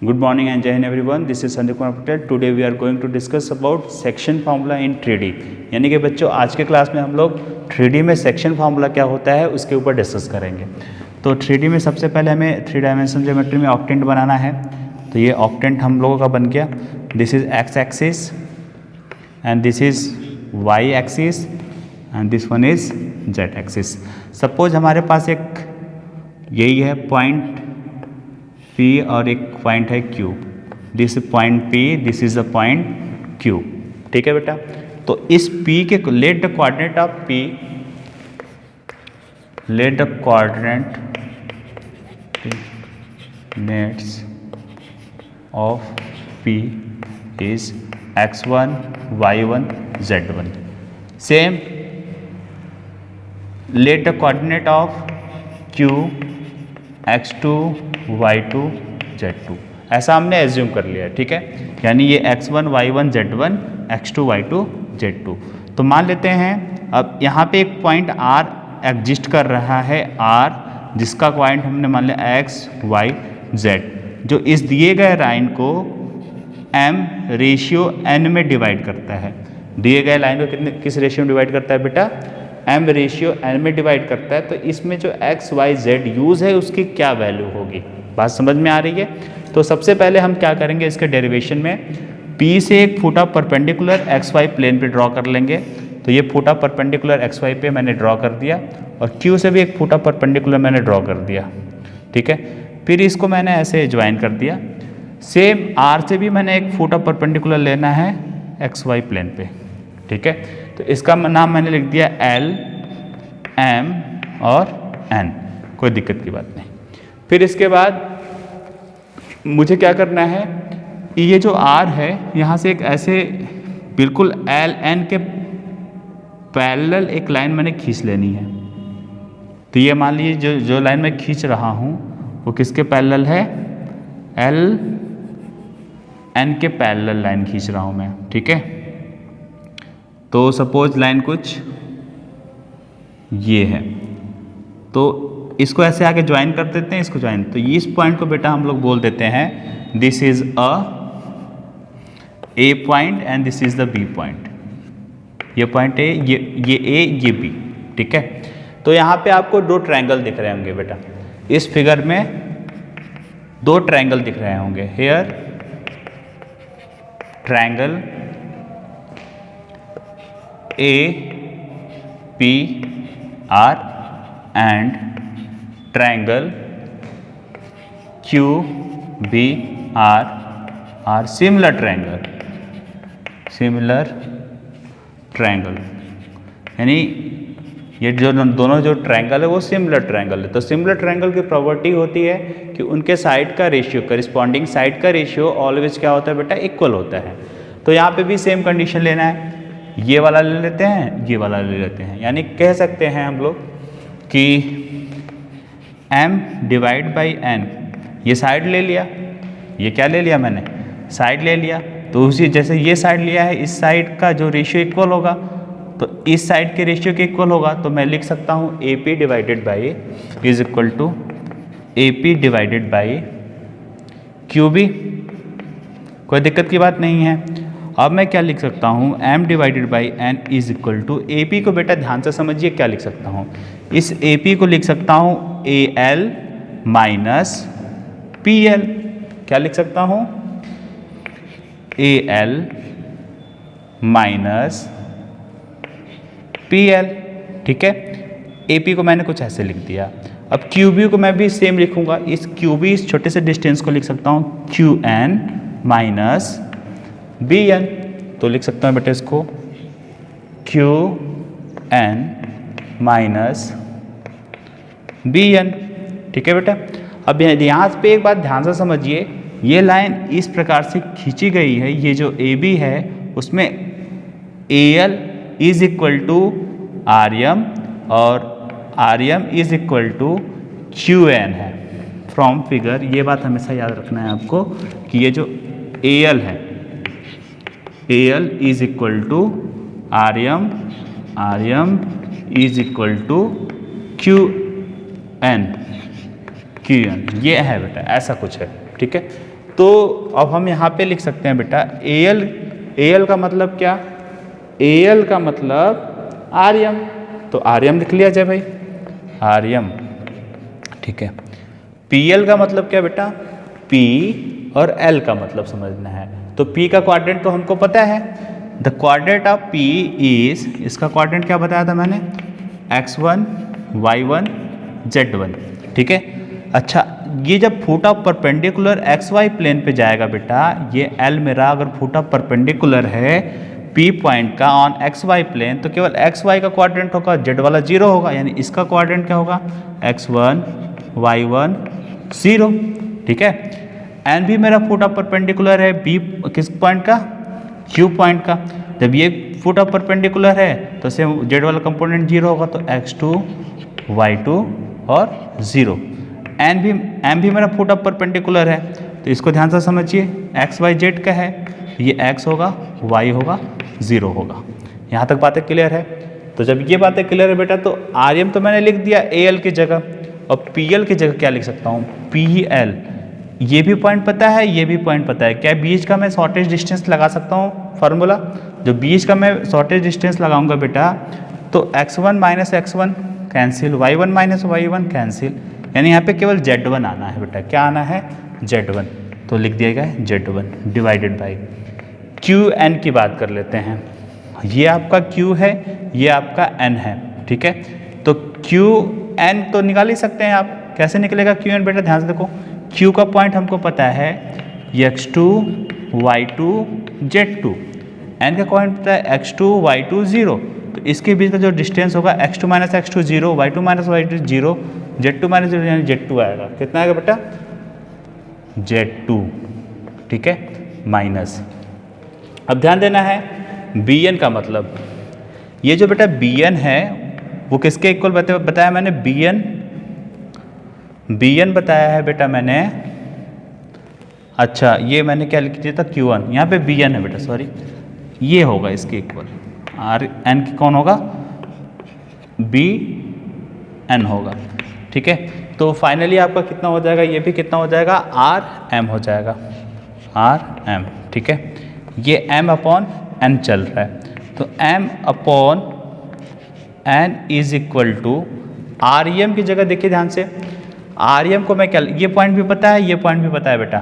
Good morning and Jai Hind everyone. This is Sandeep Kumar Patel. Today we are going to discuss about section formula in 3D. यानी कि बच्चों आज के class में हम लोग 3D में सेक्शन फार्मूला क्या होता है उसके ऊपर डिस्कस करेंगे। तो 3D में सबसे पहले हमें 3 डायमेंशन ज्योमेट्री में ऑक्टेंट बनाना है। तो ये ऑक्टेंट हम लोगों का बन गया। This is X axis and this is Y axis and this one is Z axis. Suppose हमारे पास एक यही है पॉइंट P और एक पॉइंट है Q। This point P, this is a point Q। ठीक है बेटा। तो इस P के let the coordinate of P, let the coordinate nets of P is x1 y1 z1। Same let the coordinate of Q x2 y2 z2। ऐसा हमने assume कर लिया, ठीक है। यानी ये x1 y1 z1 x2 y2 z2। तो मान लेते हैं अब यहाँ पे एक पॉइंट R एग्जिस्ट कर रहा है, R जिसका पॉइंट हमने मान लिया x y z, जो इस दिए गए लाइन को m रेशियो n में डिवाइड करता है। दिए गए लाइन को किस रेशियो में डिवाइड करता है बेटा? m रेशियो n में डिवाइड करता है। तो इसमें जो x y z यूज़ है उसकी क्या वैल्यू होगी? बात समझ में आ रही है? तो सबसे पहले हम क्या करेंगे, इसके डेरिवेशन में P से एक foot of perpendicular x y plane पे ड्रॉ कर लेंगे। तो ये foot of perpendicular x y पे मैंने ड्रॉ कर दिया और Q से भी एक फुट ऑफ परपेंडिकुलर मैंने ड्रॉ कर दिया, ठीक है। फिर इसको मैंने ऐसे ज्वाइन कर दिया। सेम R से भी मैंने एक फुट ऑफ परपेंडिकुलर लेना है x y प्लेन पे, ठीक है। तो इसका नाम मैंने लिख दिया L, M और N, कोई दिक्कत की बात नहीं। फिर इसके बाद मुझे क्या करना है, ये जो R है यहाँ से एक ऐसे बिल्कुल L N के पैरेलल एक लाइन मैंने खींच लेनी है। तो ये मान लीजिए जो लाइन मैं खींच रहा हूँ वो किसके पैरेलल है? L N के पैरेलल लाइन खींच रहा हूँ मैं, ठीक है। तो सपोज लाइन कुछ ये है, तो इसको ऐसे आके ज्वाइन कर देते हैं, इसको ज्वाइन। तो इस पॉइंट को बेटा हम लोग बोल देते हैं this is a A point and this is the B point. ये पॉइंट ए, ये ए, ये बी, ठीक है। तो यहाँ पे आपको दो ट्रायंगल दिख रहे होंगे बेटा, इस फिगर में दो ट्रायंगल दिख रहे होंगे। Here triangle APR and triangle QBR are similar triangle। यानी ये जो दोनों जो ट्रायंगल है वो सिमिलर ट्रायंगल है। तो सिमिलर ट्रायंगल की प्रॉपर्टी होती है कि उनके साइड का रेशियो, करिस्पॉन्डिंग साइड का रेशियो ऑलवेज क्या होता है बेटा? इक्वल होता है। तो यहाँ पे भी सेम कंडीशन लेना है, ये वाला ले लेते हैं, ये वाला ले लेते हैं। यानी कह सकते हैं हम लोग कि m डिवाइड बाई n, ये साइड ले लिया, ये क्या ले लिया मैंने? साइड ले लिया। तो उसी जैसे ये साइड लिया है, इस साइड का जो रेशियो इक्वल होगा तो इस साइड के रेशियो के इक्वल होगा। तो मैं लिख सकता हूँ AP divided by is equal to AP divided by QB। कोई दिक्कत की बात नहीं है। अब मैं क्या लिख सकता हूँ? m divided by n is equal to AP को बेटा ध्यान से समझिए क्या लिख सकता हूँ। इस AP को लिख सकता हूँ AL माइनस PL। क्या लिख सकता हूँ? AL माइनस PL, ठीक है। AP को मैंने कुछ ऐसे लिख दिया। अब QB को मैं भी सेम लिखूंगा। इस QB, इस छोटे से डिस्टेंस को लिख सकता हूँ QN माइनस BN। तो लिख सकता हूँ बेटा इसको QN माइनस BN, ठीक है बेटा। अब यहाँ पे एक बात ध्यान से समझिए, ये लाइन इस प्रकार से खींची गई है। ये जो AB है उसमें AL is equal to RM और RM is equal to QN है फ्रॉम फिगर। ये बात हमेशा याद रखना है आपको कि ये जो AL है, AL is equal to RM, RM is equal to QN, ये है बेटा, ऐसा कुछ है, ठीक है। तो अब हम यहाँ पे लिख सकते हैं बेटा AL का मतलब क्या, AL का मतलब आर्यम, तो आर्यम लिख लिया जाए भाई, आर्यम, ठीक है। PL का मतलब क्या बेटा, P और L का मतलब समझना है। तो P का क्वाड्रेंट तो हमको पता है, the quadrant of P is, इसका क्वाड्रेंट क्या बताया था मैंने, x1 y1 z1, ठीक है। अच्छा, ये जब foot of perpendicular XY plane पे जाएगा बेटा, ये L मेरा अगर फुट ऑफ परपेंडिकुलर है P पॉइंट का ऑन XY प्लेन, तो केवल XY का क्वाड्रेंट होगा, Z वाला 0 होगा, यानी इसका क्वाड्रेंट क्या होगा, x1 y1 0, ठीक है। N भी मेरा फुट ऑफ परपेंडिकुलर है B किस पॉइंट का, Q पॉइंट का, जब ये फुट ऑफ परपेंडिकुलर है तो सेम Z वाला कंपोनेंट 0 होगा, तो x2 y2 और 0। M भी मेरा फुट ऑफ परपेंडिकुलर है, तो इसको ध्यान से समझिए, x y z का है, ये x होगा, y होगा, 0 होगा। यहाँ तक बातें क्लियर है। तो जब ये बातें क्लियर है बेटा, तो आर्यम तो मैंने लिख दिया AL की जगह, और PL की जगह क्या लिख सकता हूँ, PL। ये भी पॉइंट पता है, ये भी पॉइंट पता है, क्या बीच का मैं शॉर्टेज डिस्टेंस लगा सकता हूँ फार्मूला, जो बीच का मैं शॉर्टेज डिस्टेंस लगाऊंगा बेटा, तो x1 minus x1 cancel, y1 minus y1 cancel, यानी यहाँ पे केवल Z1 आना है बेटा, क्या आना है, Z1, तो लिख दिया गया है Z1 डिवाइडेड बाई QN की बात कर लेते हैं। ये आपका Q है, ये आपका N है, ठीक है। तो QN तो निकाल ही सकते हैं आप, कैसे निकलेगा QN बेटा, ध्यान से देखो, Q का पॉइंट हमको पता है x2 y2 z2, N का पॉइंट पता है x2 y2 0, तो इसके बीच का जो डिस्टेंस होगा x2 minus x2 0, y2 minus y2 0, z2 minus 0 यानी z2 आएगा, कितना आएगा बेटा, z2, ठीक है, माइनस। अब ध्यान देना है Bn का मतलब, ये जो बेटा Bn है वो किसके इक्वल बताया मैंने, Bn बताया है बेटा मैंने, अच्छा ये मैंने क्या लिख दिया था, Q1, यहाँ पे Bn है बेटा, सॉरी, ये होगा इसके इक्वल, Rn की कौन होगा, Bn होगा, ठीक है। तो फाइनली आपका कितना हो जाएगा, ये भी कितना हो जाएगा, Rm हो जाएगा, Rm, ठीक है। ये m अपॉन n चल रहा है, तो m upon n is equal to Rem की जगह देखिए ध्यान से, Rem को मैं क्या, ये पॉइंट भी पता है, ये पॉइंट भी पता है बेटा,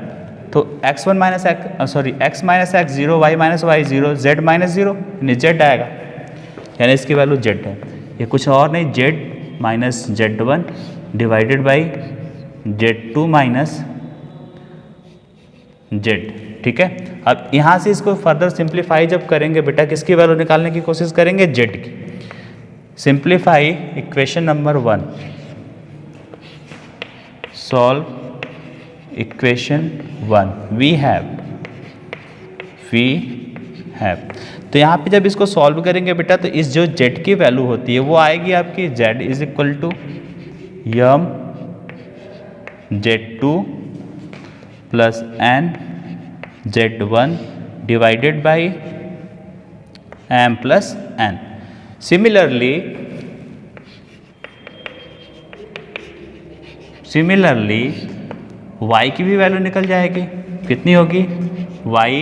तो x1 minus x minus x 0, y minus y 0, z minus 0, यानी z आएगा, यानी इसकी वैल्यू z है, ये कुछ और नहीं, z minus z1 divided by z2 minus z, ठीक है। अब यहाँ से इसको फर्दर सिंप्लीफाई जब करेंगे बेटा, किसकी वैल्यू निकालने की कोशिश करेंगे, z की। Simplify equation number 1, solve equation 1, we have, तो यहाँ पे जब इसको सॉल्व करेंगे बेटा, तो इस जो z की वैल्यू होती है वो आएगी आपकी z is equal to M z2 plus n z1 divided by m plus n। Similarly y की भी वैल्यू निकल जाएगी, कितनी होगी, y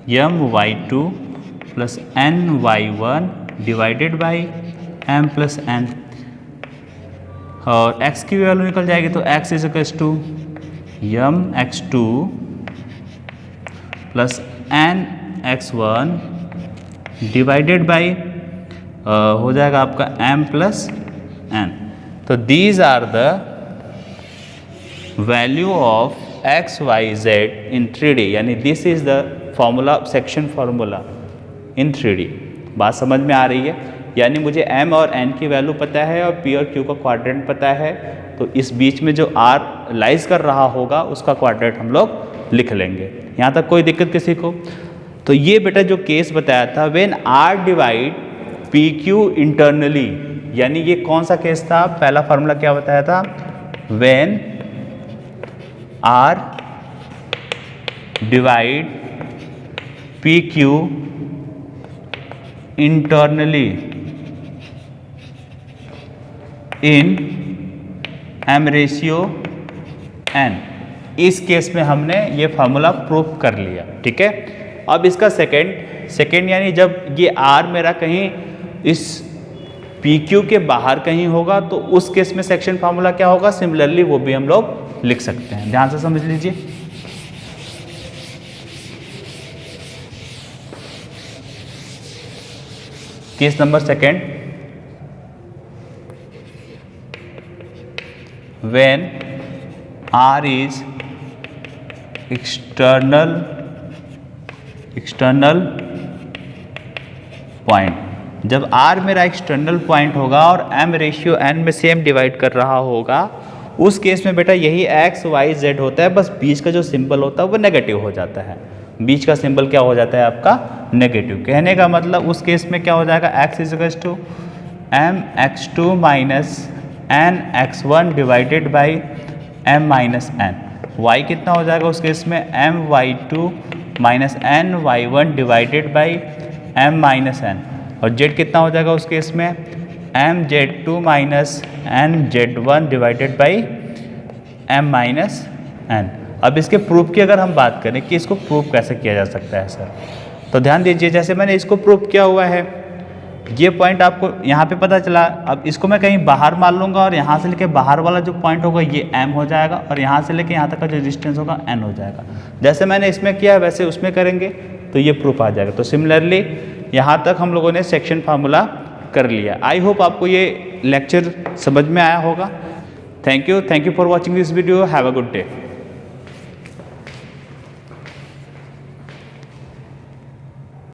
M y2 plus n y1 divided by m plus n, और x की भी वैल्यू निकल जाएगी, तो x is equal to M x2 plus n x1 divided by हो जाएगा आपका m प्लस n। तो these are the value of x y z in 3D, यानी this is the formula, section formula in 3D। बात समझ में आ रही है, यानी मुझे m और n की वैल्यू पता है और p और q का क्वाड्रेंट पता है, तो इस बीच में जो r लाइज कर रहा होगा उसका क्वाड्रेंट हम लोग लिख लेंगे। यहाँ तक कोई दिक्कत किसी को? तो ये बेटा जो केस बताया था, when r divide P Q internally, यानी ये कौन सा केस था, पहला फार्मूला क्या बताया था, when r divide P Q internally in m ratio n, इस केस में हमने ये फार्मूला प्रूव कर लिया, ठीक है। अब इसका सेकेंड यानी जब ये R मेरा कहीं इस PQ के बाहर कहीं होगा तो उस केस में सेक्शन फार्मूला क्या होगा, सिमिलरली वो भी हम लोग लिख सकते हैं। ध्यान से समझ लीजिए। Case number second, when R is external point, जब R मेरा एक्सटर्नल पॉइंट होगा और M रेशियो N में सेम डिवाइड कर रहा होगा, उस केस में बेटा यही x y z होता है, बस बीच का जो सिंबल होता है वो नेगेटिव हो जाता है। बीच का सिंबल क्या हो जाता है आपका, नेगेटिव। कहने का मतलब उस केस में क्या हो जाएगा, x equals to m x2 minus n x1 divided by m minus n। y कितना हो जाएगा उस केस में, m y2 minus n y1 divided by m minus n। और z कितना हो जाएगा उस केस में, m z2 minus n z1 divided by m minus n। अब इसके प्रूफ की अगर हम बात करें कि इसको प्रूफ कैसे किया जा सकता है सर, तो ध्यान दीजिए, जैसे मैंने इसको प्रूफ किया हुआ है, ये पॉइंट आपको यहाँ पे पता चला। अब इसको मैं कहीं बाहर मान लूँगा और यहाँ से लेके बाहर वाला जो पॉइंट होगा ये m हो जाएगा और यहाँ से लेके यहाँ तक का जो डिस्टेंस होगा n हो जाएगा। जैसे मैंने इसमें किया है वैसे उसमें करेंगे तो ये प्रूफ आ जाएगा। तो सिमिलरली यहाँ तक हम लोगों ने सेक्शन फार्मूला कर लिया। आई होप आपको ये लेक्चर समझ में आया होगा। Thank you for watching this video. Have a good day.